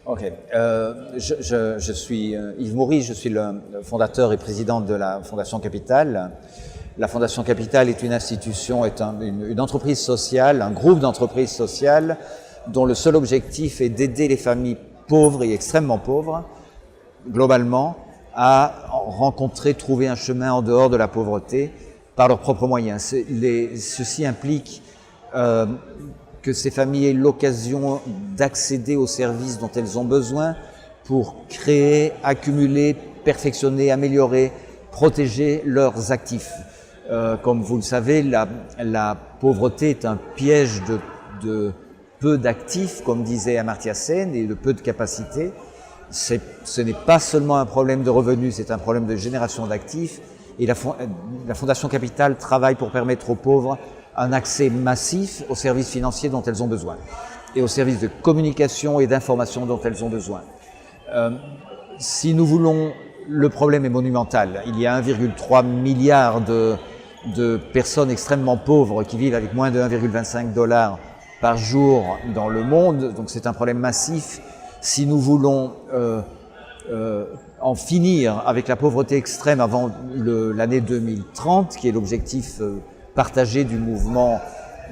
Ok. Je suis Yves Moury, je suis le fondateur et président de la Fondation Capital. La Fondation Capital est une institution, une entreprise sociale, un groupe d'entreprises sociales dont le seul objectif est d'aider les familles pauvres et extrêmement pauvres, globalement, à rencontrer, trouver un chemin en dehors de la pauvreté par leurs propres moyens. Ceci implique que ces familles aient l'occasion d'accéder aux services dont elles ont besoin pour créer, accumuler, perfectionner, améliorer, protéger leurs actifs. Comme vous le savez, la pauvreté est un piège de peu d'actifs, comme disait Amartya Sen, et de peu de capacités. Ce n'est pas seulement un problème de revenus, c'est un problème de génération d'actifs. Et la Fondation Capital travaille pour permettre aux pauvres un accès massif aux services financiers dont elles ont besoin et aux services de communication et d'information dont elles ont besoin. Si nous voulons, le problème est monumental. Il y a 1,3 milliard de personnes extrêmement pauvres qui vivent avec moins de 1,25 $ par jour dans le monde, donc c'est un problème massif. Si nous voulons en finir avec la pauvreté extrême avant l'année 2030, qui est l'objectif partagé du mouvement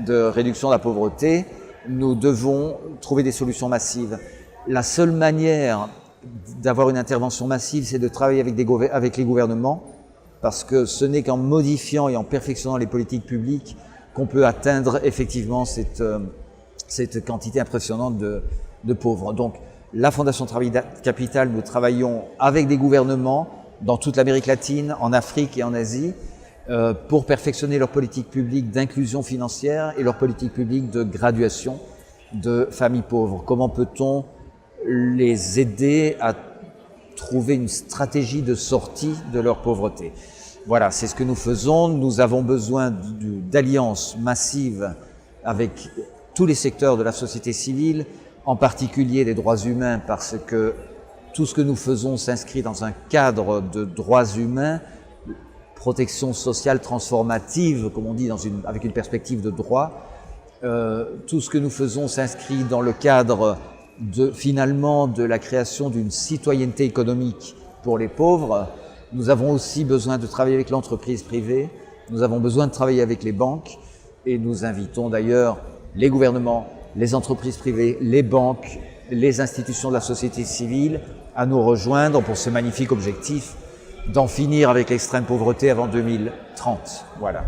de réduction de la pauvreté, nous devons trouver des solutions massives. La seule manière d'avoir une intervention massive, c'est de travailler avec les gouvernements, parce que ce n'est qu'en modifiant et en perfectionnant les politiques publiques qu'on peut atteindre effectivement cette quantité impressionnante de pauvres. Donc, la Fondation Capital, nous travaillons avec des gouvernements dans toute l'Amérique latine, en Afrique et en Asie, pour perfectionner leur politique publique d'inclusion financière et leur politique publique de graduation de familles pauvres. Comment peut-on les aider à trouver une stratégie de sortie de leur pauvreté? Voilà, c'est ce que nous faisons. Nous avons besoin d'alliances massives avec tous les secteurs de la société civile, en particulier les droits humains, parce que tout ce que nous faisons s'inscrit dans un cadre de droits humains, protection sociale transformative, comme on dit, avec une perspective de droit. Tout ce que nous faisons s'inscrit dans le cadre finalement de la création d'une citoyenneté économique pour les pauvres. Nous avons aussi besoin de travailler avec l'entreprise privée, nous avons besoin de travailler avec les banques, et nous invitons d'ailleurs les gouvernements, les entreprises privées, les banques, les institutions de la société civile à nous rejoindre pour ce magnifique objectif d'en finir avec l'extrême pauvreté avant 2030. Voilà.